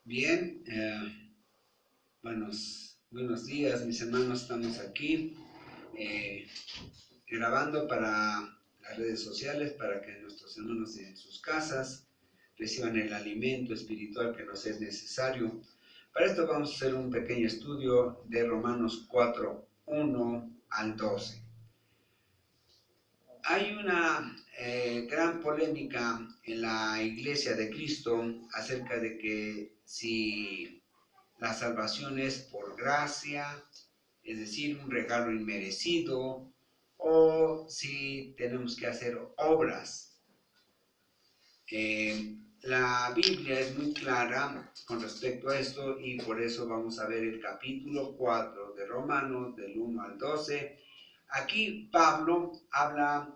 Bien, buenos días, mis hermanos. Estamos aquí eh, grabando para las redes sociales para que nuestros hermanos en sus casas reciban el alimento espiritual que nos es necesario. Para esto vamos a hacer un pequeño estudio de Romanos 4, 1 al 12. Hay una gran polémica en la Iglesia de Cristo acerca de que si la salvación es por gracia, es decir, un regalo inmerecido, o si tenemos que hacer obras. La Biblia es muy clara con respecto a esto y por eso vamos a ver el capítulo 4 de Romanos, del 1 al 12. Aquí Pablo habla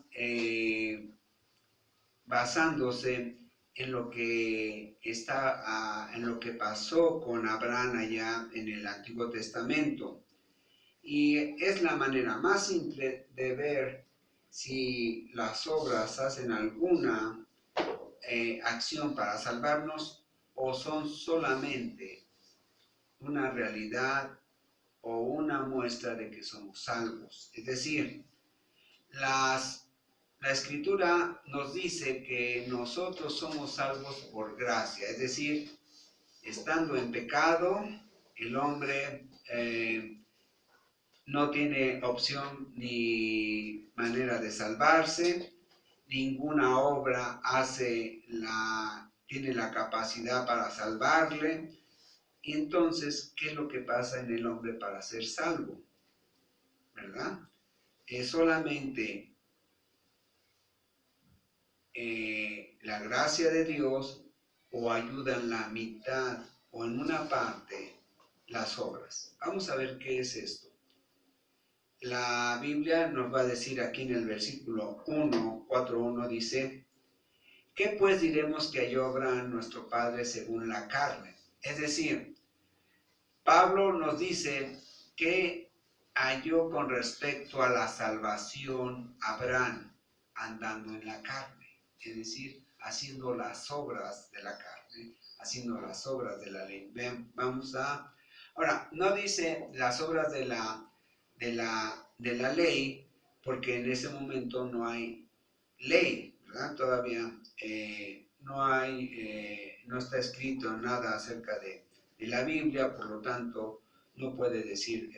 basándose en lo que en lo que pasó con Abraham allá en el Antiguo Testamento. Y es la manera más simple de ver si las obras hacen alguna acción para salvarnos o son solamente una realidad o una muestra de que somos salvos. Es decir, la Escritura nos dice que nosotros somos salvos por gracia, es decir, estando en pecado, el hombre no tiene opción ni manera de salvarse, ninguna obra tiene la capacidad para salvarle. Y entonces, ¿qué es lo que pasa en el hombre para ser salvo? ¿Verdad? Es solamente la gracia de Dios o ayuda en la mitad o en una parte las obras. Vamos a ver qué es esto. La Biblia nos va a decir aquí en el versículo 1, 4.1 dice, ¿qué pues diremos que halló Abraham nuestro padre según la carne? Es decir, Pablo nos dice que halló con respecto a la salvación Abraham andando en la carne, es decir, haciendo las obras de la carne, haciendo las obras de la ley. Ahora, no dice las obras de la ley, porque en ese momento no hay ley, ¿verdad? Todavía no está escrito nada acerca de la Biblia, por lo tanto, no puede decir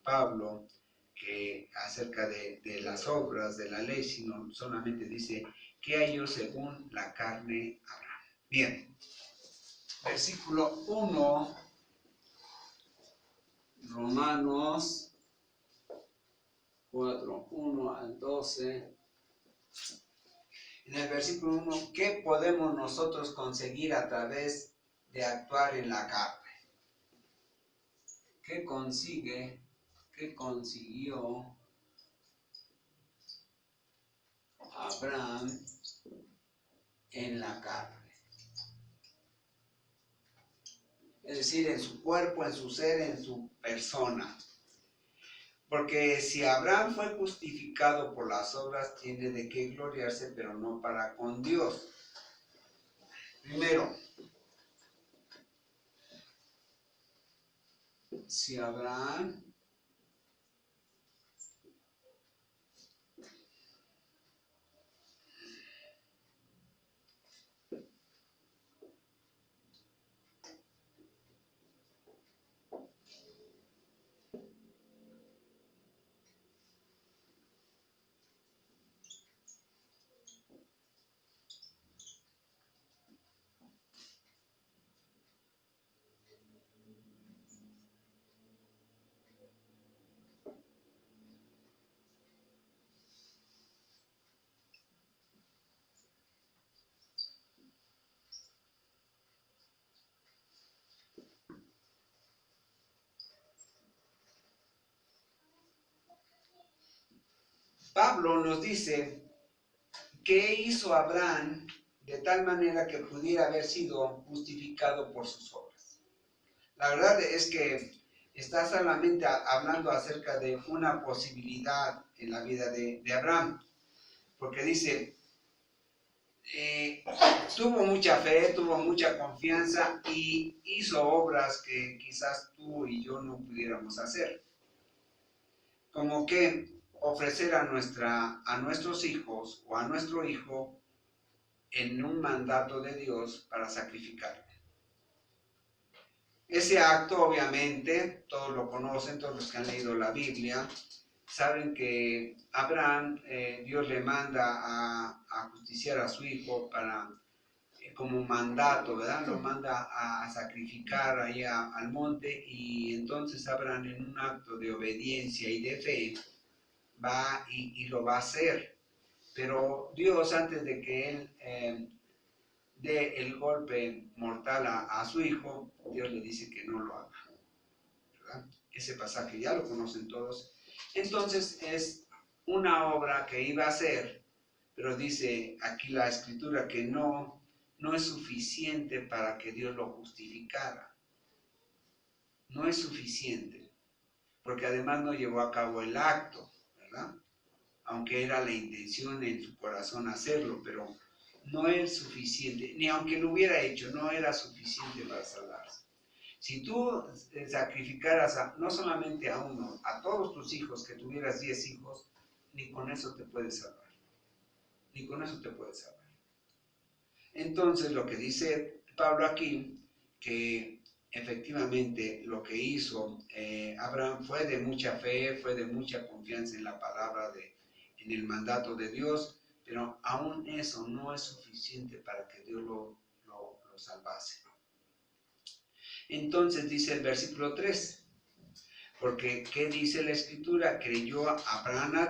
Pablo que acerca de las obras de la ley, sino solamente dice que halló según la carne Abraham. Bien, versículo 1, Romanos 4, 1 al 12. En el versículo 1, ¿qué podemos nosotros conseguir a través de actuar en la carne? ¿Qué consiguió Abraham en la carne? Es decir, en su cuerpo, en su ser, en su persona. Porque si Abraham fue justificado por las obras, tiene de qué gloriarse, pero no para con Dios. Primero, si Abraham Pablo nos dice qué hizo Abraham de tal manera que pudiera haber sido justificado por sus obras. La verdad es que está solamente hablando acerca de una posibilidad en la vida de Abraham, porque dice, tuvo mucha fe, tuvo mucha confianza y hizo obras que quizás tú y yo no pudiéramos hacer. Como que ofrecer a nuestros hijos o a nuestro hijo en un mandato de Dios para sacrificarlo. Ese acto, obviamente, todos lo conocen, todos los que han leído la Biblia, saben que Abraham, Dios le manda a justiciar a su hijo para, como mandato, ¿verdad? Lo manda a sacrificar ahí al monte, y entonces Abraham, en un acto de obediencia y de fe, va y lo va a hacer. Pero Dios, antes de que él dé el golpe mortal a su hijo, Dios le dice que no lo haga, ¿verdad? Ese pasaje ya lo conocen todos. Entonces es una obra que iba a hacer, pero dice aquí la escritura que no es suficiente para que Dios lo justificara. No es suficiente, porque además no llevó a cabo el acto, ¿verdad? Aunque era la intención en su corazón hacerlo, pero no es suficiente, ni aunque lo hubiera hecho, no era suficiente para salvarse. Si tú sacrificaras no solamente a uno, a todos tus hijos, que tuvieras 10 hijos, ni con eso te puedes salvar. Ni con eso te puedes salvar. Entonces lo que dice Pablo aquí, que efectivamente lo que hizo Abraham fue de mucha fe, fue de mucha confianza en la palabra, en el mandato de Dios, pero aún eso no es suficiente para que Dios lo salvase. Entonces dice el versículo 3, porque ¿qué dice la escritura? Creyó Abraham a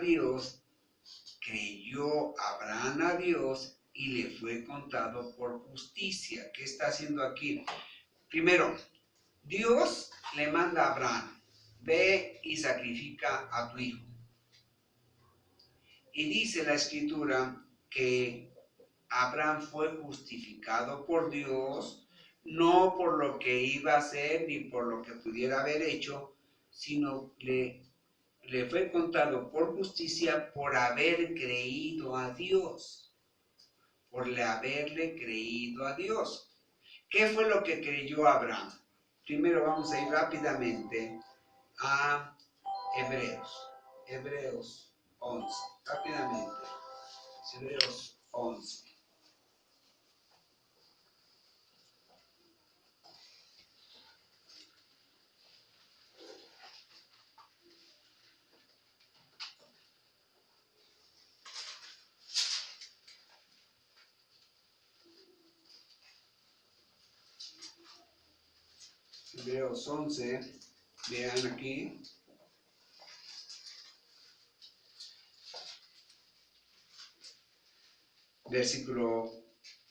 Dios y le fue contado por justicia. ¿Qué está haciendo aquí? Primero, Dios le manda a Abraham, ve y sacrifica a tu hijo. Y dice la escritura que Abraham fue justificado por Dios, no por lo que iba a hacer ni por lo que pudiera haber hecho, sino le fue contado por justicia por haber creído a Dios, por haberle creído a Dios. ¿Qué fue lo que creyó Abraham? Primero vamos a ir rápidamente a Hebreos 11, rápidamente, Hebreos 11. Hebreos 11, vean aquí. Versículo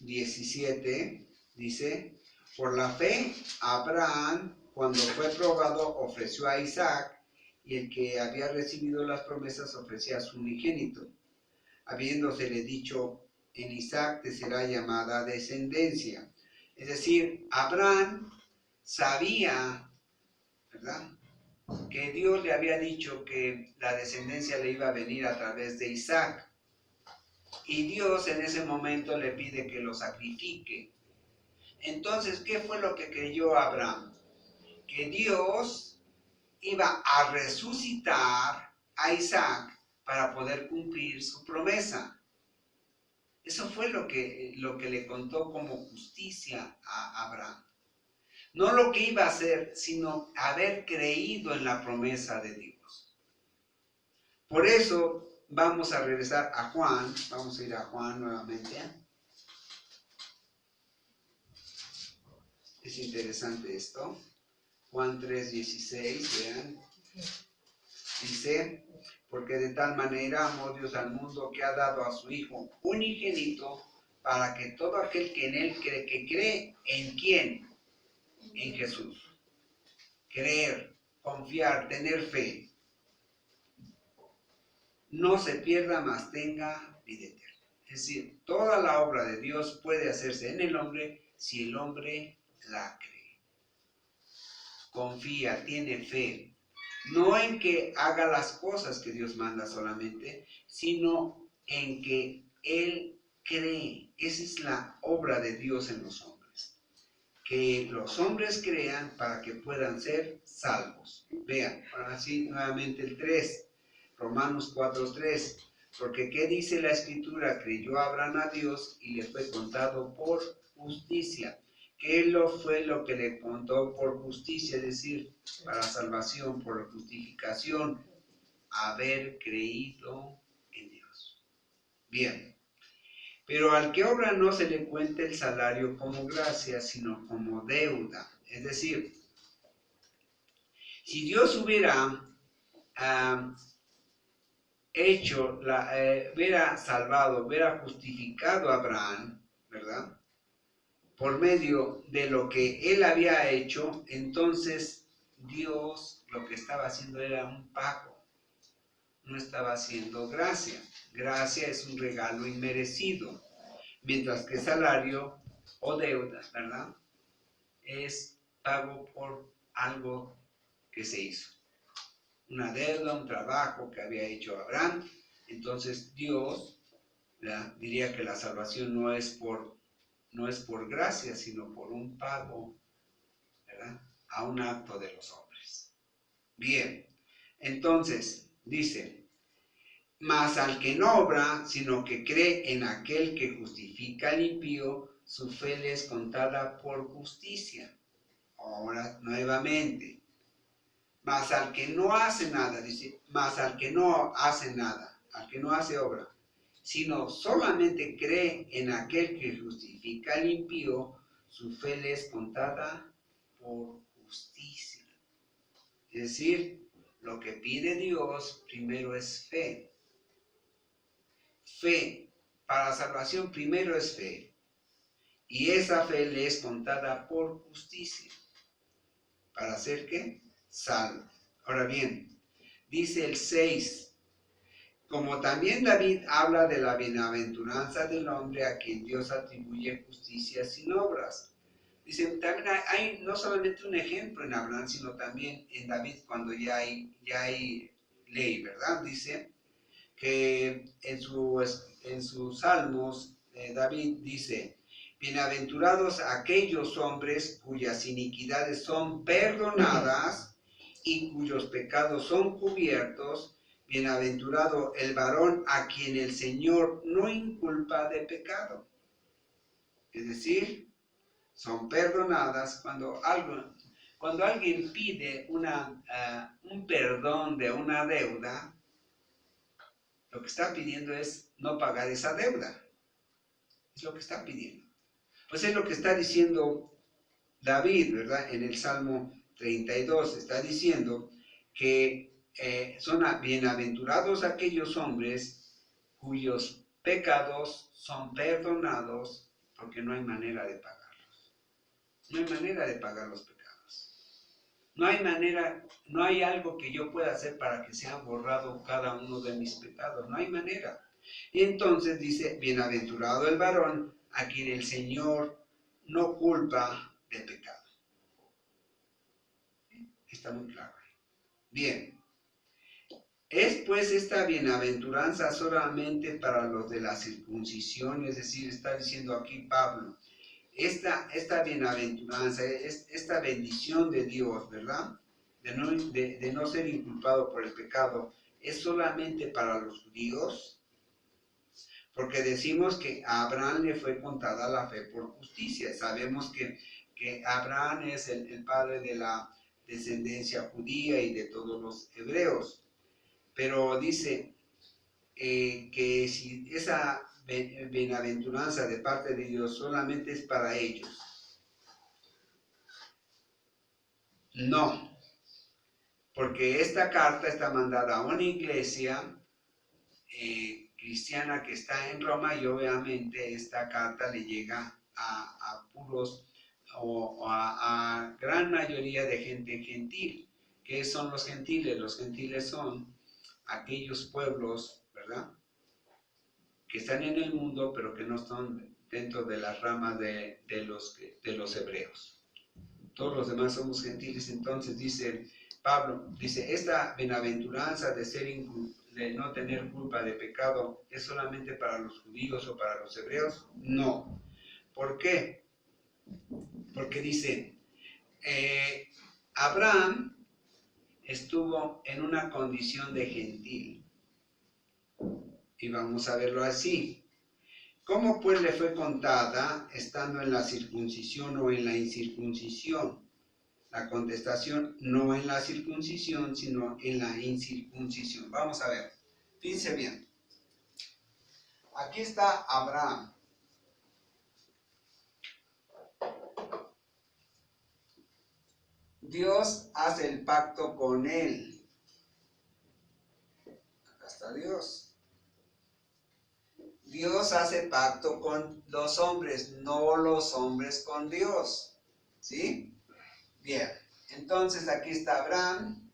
17 dice, por la fe Abraham, cuando fue probado, ofreció a Isaac, y el que había recibido las promesas ofrecía a su unigénito, habiéndosele dicho, en Isaac te será llamada descendencia. Es decir, Abraham sabía, ¿verdad?, que Dios le había dicho que la descendencia le iba a venir a través de Isaac. Y Dios en ese momento le pide que lo sacrifique. Entonces, ¿qué fue lo que creyó Abraham? Que Dios iba a resucitar a Isaac para poder cumplir su promesa. Eso fue lo que le contó como justicia a Abraham. No lo que iba a hacer, sino haber creído en la promesa de Dios. Por eso vamos a regresar a Juan, vamos a ir a Juan nuevamente. Es interesante esto. Juan 3:16, vean. Dice, porque de tal manera amó Dios al mundo que ha dado a su Hijo unigénito, para que todo aquel que en él cree, que cree ¿en quién? En Jesús. Creer, confiar, tener fe, no se pierda, mas tenga vida eterna. Es decir, toda la obra de Dios puede hacerse en el hombre si el hombre la cree. Confía, tiene fe. No en que haga las cosas que Dios manda solamente, sino en que Él cree. Esa es la obra de Dios en los hombres. Que los hombres crean para que puedan ser salvos. Vean, ahora sí, nuevamente el 3, Romanos 4:3. Porque ¿qué dice la Escritura? Creyó Abraham a Dios y le fue contado por justicia. ¿Qué fue lo que le contó por justicia? Es decir, para salvación, por justificación, haber creído en Dios. Bien. Pero al que obra no se le cuenta el salario como gracia, sino como deuda. Es decir, si Dios hubiera hubiera salvado, hubiera justificado a Abraham, ¿verdad? Por medio de lo que él había hecho, entonces Dios lo que estaba haciendo era un pago, no estaba haciendo gracia. Gracia es un regalo inmerecido, mientras que salario o deuda, ¿verdad? Es pago por algo que se hizo. Una deuda, un trabajo que había hecho Abraham. Entonces Dios, ¿verdad?, diría que la salvación no es por gracia, sino por un pago, ¿verdad?, a un acto de los hombres. Bien, entonces dice, mas al que no obra, sino que cree en aquel que justifica al impío, su fe le es contada por justicia. Ahora, nuevamente, mas al que no hace nada, dice, mas al que no hace nada, al que no hace obra, sino solamente cree en aquel que justifica al impío, su fe le es contada por justicia. Es decir, lo que pide Dios primero es fe. Fe, para salvación primero es fe. Y esa fe le es contada por justicia. ¿Para hacer qué? Salvo. Ahora bien, dice el 6, como también David habla de la bienaventuranza del hombre a quien Dios atribuye justicia sin obras. Dice, también hay no solamente un ejemplo en Abraham, sino también en David cuando ya hay ley, ¿verdad? Dice que en sus salmos, David dice, bienaventurados aquellos hombres cuyas iniquidades son perdonadas y cuyos pecados son cubiertos. Bienaventurado el varón a quien el Señor no inculpa de pecado. Es decir, son perdonadas cuando alguien pide un perdón de una deuda. Lo que está pidiendo es no pagar esa deuda. Es lo que está pidiendo. Pues es lo que está diciendo David, ¿verdad? En el Salmo 32 está diciendo que son bienaventurados aquellos hombres cuyos pecados son perdonados porque no hay manera de pagarlos. No hay manera de pagar los pecados. No hay manera, no hay algo que yo pueda hacer para que sean borrados cada uno de mis pecados. No hay manera. Y entonces dice, bienaventurado el varón a quien el Señor no culpa de pecado. Está muy claro. Bien. Es pues esta bienaventuranza solamente para los de la circuncisión, es decir, está diciendo aquí Pablo, esta bienaventuranza, esta bendición de Dios, ¿verdad? De no ser inculpado por el pecado, es solamente para los judíos, porque decimos que a Abraham le fue contada la fe por justicia. Sabemos que Abraham es el padre de la descendencia judía y de todos los hebreos. Pero dice que si esa bienaventuranza de parte de Dios solamente es para ellos. No, porque esta carta está mandada a una iglesia cristiana que está en Roma y obviamente esta carta le llega a puros o a gran mayoría de gente gentil. ¿Qué son los gentiles? Los gentiles son aquellos pueblos, ¿verdad?, que están en el mundo pero que no están dentro de las ramas de los hebreos. Todos los demás somos gentiles. Entonces dice Pablo, dice, esta bienaventuranza de ser de no tener culpa de pecado es solamente para los judíos o para los hebreos? No. ¿Por qué? Porque dice, Abraham estuvo en una condición de gentil. Y vamos a verlo así. ¿Cómo pues le fue contada estando en la circuncisión o en la incircuncisión? La contestación, no en la circuncisión, sino en la incircuncisión. Vamos a ver, fíjense bien. Aquí está Abraham. Dios hace el pacto con él. Acá está Dios. Dios hace pacto con los hombres, no los hombres con Dios. ¿Sí? Bien, entonces aquí está Abraham.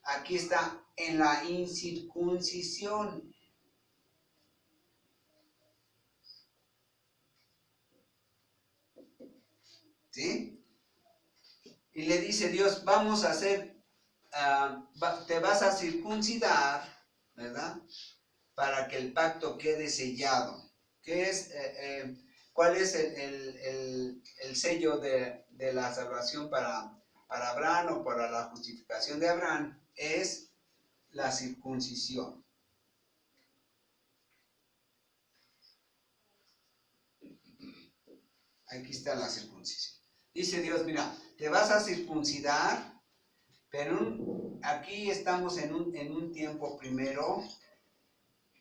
Aquí está en la incircuncisión. ¿Sí? Y le dice Dios, vamos a hacer, te vas a circuncidar, ¿verdad? Para que el pacto quede sellado. ¿Qué es, cuál es el sello de la salvación para Abraham o para la justificación de Abraham? Es la circuncisión. Aquí está la circuncisión. Dice Dios, mira, te vas a circuncidar, pero aquí estamos en un tiempo primero,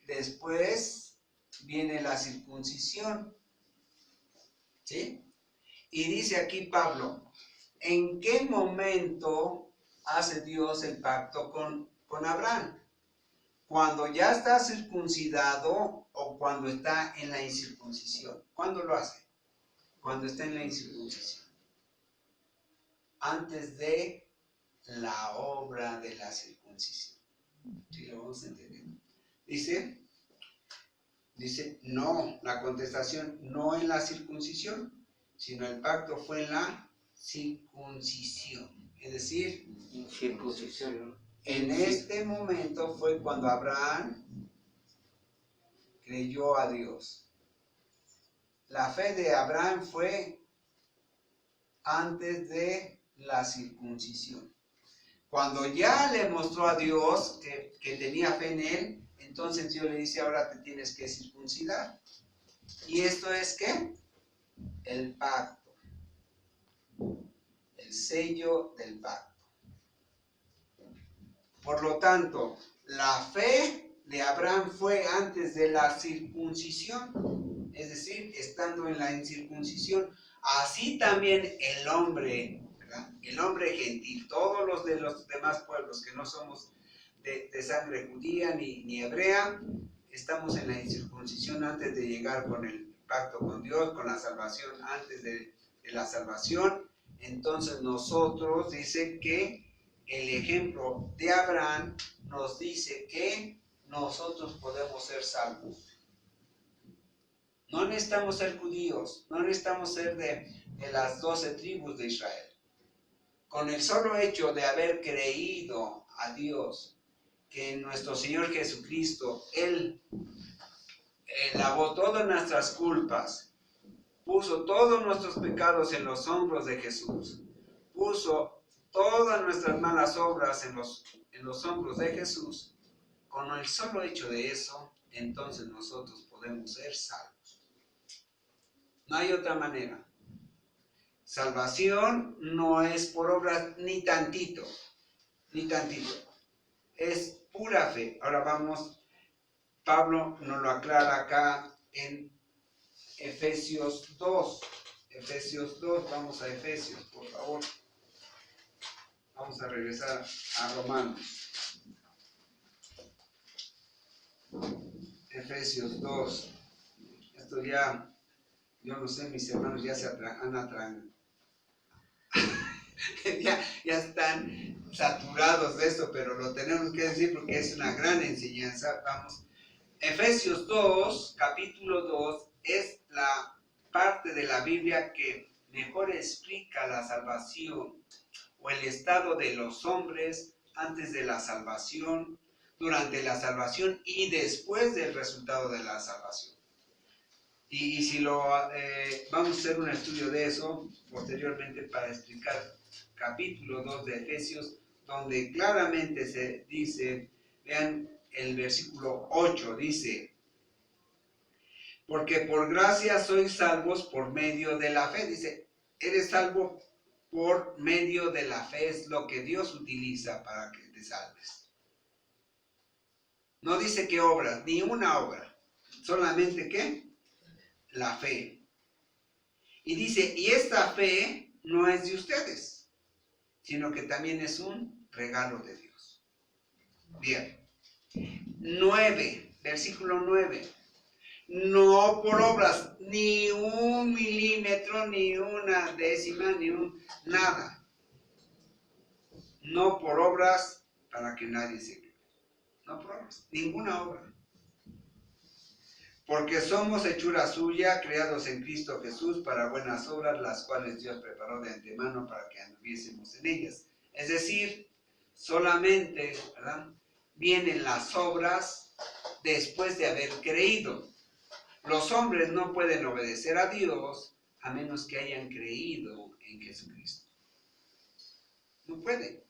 después viene la circuncisión. ¿Sí? Y dice aquí Pablo, ¿en qué momento hace Dios el pacto con Abraham? ¿Cuando ya está circuncidado o cuando está en la incircuncisión? ¿Cuándo lo hace? Cuando está en la incircuncisión. Antes de la obra de la circuncisión. ¿Sí lo vamos a entender? Dice, no, la contestación no en la circuncisión, sino el pacto fue en la circuncisión. Es decir, circuncisión. En este momento fue cuando Abraham creyó a Dios. La fe de Abraham fue antes de la circuncisión. Cuando ya le mostró a Dios que tenía fe en él, entonces Dios le dice, ahora te tienes que circuncidar. ¿Y esto es qué? El pacto. El sello del pacto. Por lo tanto, la fe de Abraham fue antes de la circuncisión, es decir, estando en la incircuncisión. Así también el hombre, ¿verdad? El hombre gentil, todos los de los demás pueblos que no somos de sangre judía ni hebrea, estamos en la incircuncisión antes de llegar con el pacto con Dios, con la salvación, antes de la salvación. Entonces nosotros, dice que el ejemplo de Abraham nos dice que nosotros podemos ser salvos. No necesitamos ser judíos, no necesitamos ser de las 12 tribus de Israel. Con el solo hecho de haber creído a Dios, que en nuestro Señor Jesucristo, Él lavó todas nuestras culpas, puso todos nuestros pecados en los hombros de Jesús, puso todas nuestras malas obras en los hombros de Jesús. Con el solo hecho de eso, entonces nosotros podemos ser salvos. No hay otra manera. Salvación no es por obras ni tantito, ni tantito. Es pura fe. Ahora vamos, Pablo nos lo aclara acá en Efesios 2. Efesios 2, vamos a Efesios, por favor. Vamos a regresar a Romanos. Efesios 2. Esto ya, yo no sé, mis hermanos ya se han ya están saturados de esto, pero lo tenemos que decir porque es una gran enseñanza. Vamos. Efesios 2, capítulo 2, es la parte de la Biblia que mejor explica la salvación o el estado de los hombres antes de la salvación, durante la salvación y después del resultado de la salvación. Y si vamos a hacer un estudio de eso posteriormente para explicar capítulo 2 de Efesios, donde claramente se dice, vean el versículo 8, dice, porque por gracia sois salvos por medio de la fe. Dice, eres salvo por medio de la fe, es lo que Dios utiliza para que te salves. No dice qué obras, ni una obra, solamente ¿qué? La fe. Y dice, y esta fe no es de ustedes, sino que también es un regalo de Dios. Bien. 9, versículo 9. No por obras, ni un milímetro, ni una décima, nada. No por obras para que nadie se gloríe. No por obras, ninguna obra. Porque somos hechura suya, creados en Cristo Jesús para buenas obras, las cuales Dios preparó de antemano para que anduviésemos en ellas. Es decir, solamente, ¿verdad?, vienen las obras después de haber creído. Los hombres no pueden obedecer a Dios a menos que hayan creído en Jesucristo. No pueden,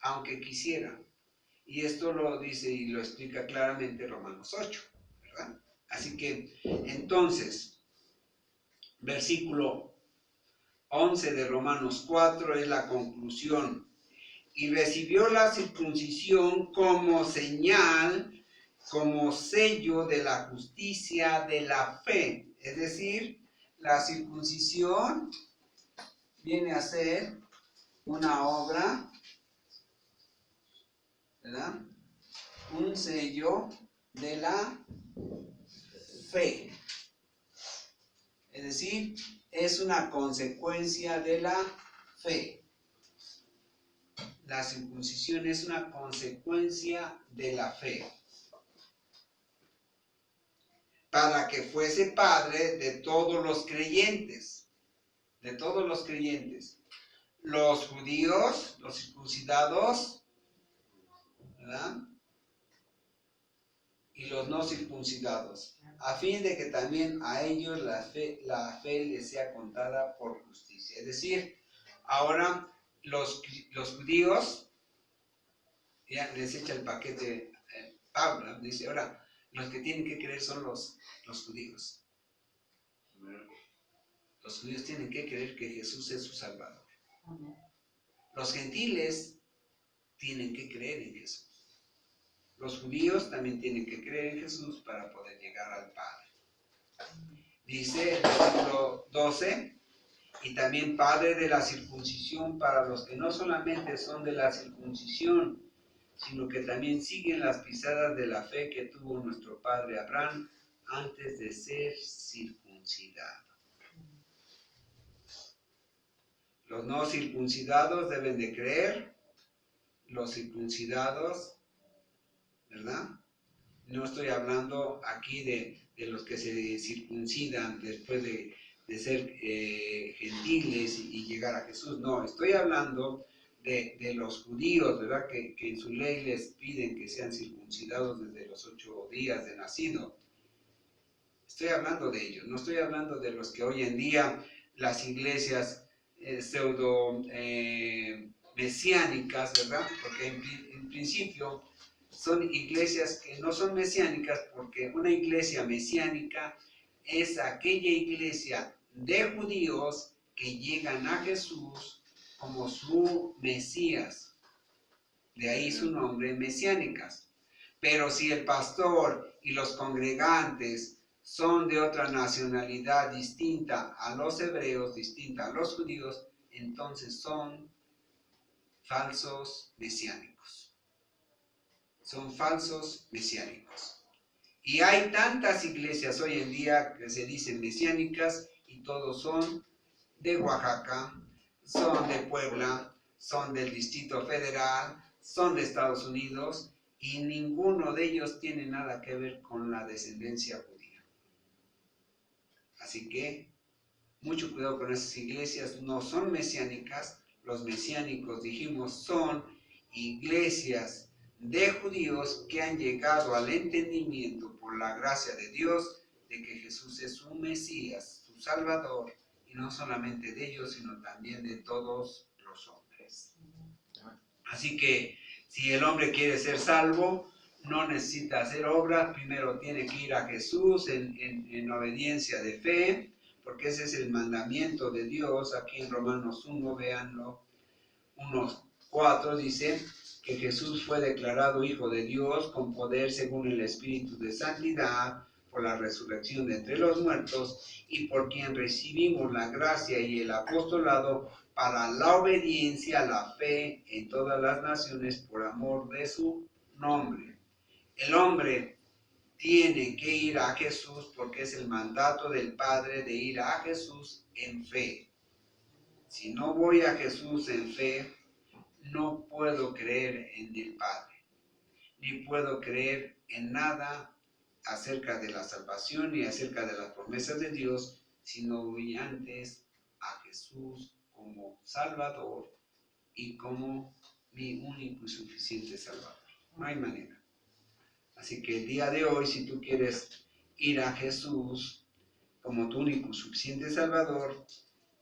aunque quisieran. Y esto lo dice y lo explica claramente Romanos 8, ¿verdad? Así que, entonces, versículo 11 de Romanos 4 es la conclusión. Y recibió la circuncisión como señal, como sello de la justicia de la fe. Es decir, la circuncisión viene a ser una obra, ¿verdad?, un sello de la fe. Es decir, es una consecuencia de la fe. La circuncisión es una consecuencia de la fe. Para que fuese padre de todos los creyentes. De todos los creyentes. Los judíos, los circuncidados, ¿verdad?, y los no circuncidados, a fin de que también a ellos la fe les sea contada por justicia. Es decir, ahora los judíos, ya les echa el paquete Pablo, dice, ahora los que tienen que creer son los judíos. Los judíos tienen que creer que Jesús es su Salvador. Los gentiles tienen que creer en Jesús. Los judíos también tienen que creer en Jesús para poder llegar al Padre. Dice el versículo 12, y también Padre de la circuncisión para los que no solamente son de la circuncisión, sino que también siguen las pisadas de la fe que tuvo nuestro padre Abraham antes de ser circuncidado. Los no circuncidados deben de creer, los circuncidados, ¿verdad? No estoy hablando aquí de los que se circuncidan después de ser gentiles y llegar a Jesús. No, estoy hablando de los judíos, ¿verdad? Que en su ley les piden que sean circuncidados desde los 8 días de nacido. Estoy hablando de ellos, no estoy hablando de los que hoy en día las iglesias pseudo mesiánicas, ¿verdad? Porque en principio son iglesias que no son mesiánicas, porque una iglesia mesiánica es aquella iglesia de judíos que llegan a Jesús como su Mesías. De ahí su nombre, mesiánicas. Pero si el pastor y los congregantes son de otra nacionalidad distinta a los hebreos, distinta a los judíos, entonces son falsos mesiánicos. Son falsos mesiánicos. Y hay tantas iglesias hoy en día que se dicen mesiánicas y todos son de Oaxaca, son de Puebla, son del Distrito Federal, son de Estados Unidos y ninguno de ellos tiene nada que ver con la descendencia judía. Así que mucho cuidado con esas iglesias, no son mesiánicas. Los mesiánicos, dijimos, son iglesias de judíos que han llegado al entendimiento por la gracia de Dios de que Jesús es su Mesías, su Salvador, y no solamente de ellos, sino también de todos los hombres. Así que si el hombre quiere ser salvo, no necesita hacer obras, primero tiene que ir a Jesús en obediencia de fe, porque ese es el mandamiento de Dios. Aquí en Romanos 1, véanlo, 1:4 dice que Jesús fue declarado Hijo de Dios con poder según el Espíritu de Santidad, por la resurrección de entre los muertos, y por quien recibimos la gracia y el apostolado para la obediencia a la fe en todas las naciones por amor de su nombre. El hombre tiene que ir a Jesús porque es el mandato del Padre de ir a Jesús en fe. Si no voy a Jesús en fe, no puedo creer en el Padre, ni puedo creer en nada acerca de la salvación ni acerca de las promesas de Dios, sino voy antes a Jesús como Salvador y como mi único y suficiente Salvador. No hay manera. Así que el día de hoy, si tú quieres ir a Jesús como tu único y suficiente Salvador,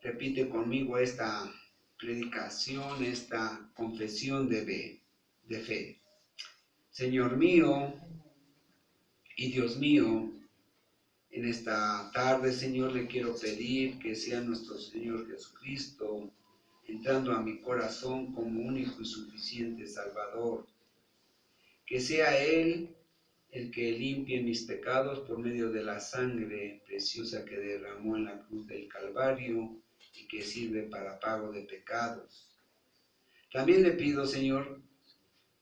repite conmigo esta predicación, esta confesión de fe. Señor mío y Dios mío, en esta tarde, Señor, le quiero pedir que sea nuestro Señor Jesucristo entrando a mi corazón como único y suficiente Salvador. Que sea Él el que limpie mis pecados por medio de la sangre preciosa que derramó en la cruz del Calvario y que sirve para pago de pecados. También le pido, Señor,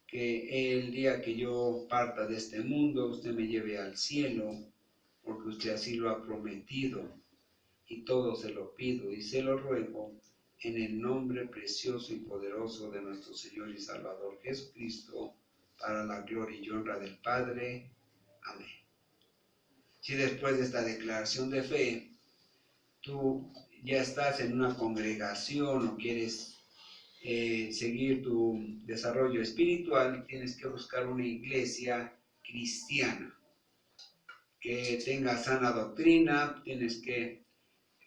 que el día que yo parta de este mundo, usted me lleve al cielo, porque usted así lo ha prometido, y todo se lo pido y se lo ruego en el nombre precioso y poderoso de nuestro Señor y Salvador Jesucristo, para la gloria y honra del Padre. Amén. Si después de esta declaración de fe, tú ya estás en una congregación o quieres seguir tu desarrollo espiritual, tienes que buscar una iglesia cristiana que tenga sana doctrina, tienes que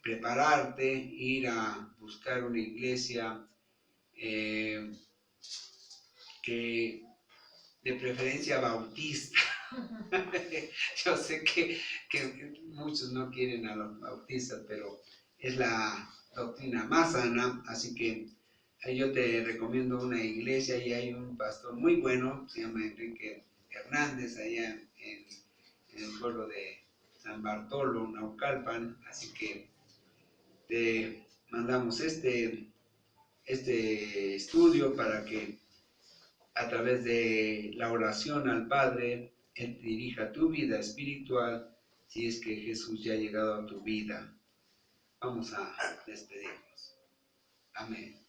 prepararte, ir a buscar una iglesia que de preferencia bautista. Yo sé que muchos no quieren a los bautistas, pero es la doctrina más sana, así que yo te recomiendo una iglesia y hay un pastor muy bueno, se llama Enrique Hernández, allá en el pueblo de San Bartolo, Naucalpan, así que te mandamos este estudio para que a través de la oración al Padre, Él dirija tu vida espiritual si es que Jesús ya ha llegado a tu vida. Vamos a despedirnos. Amén.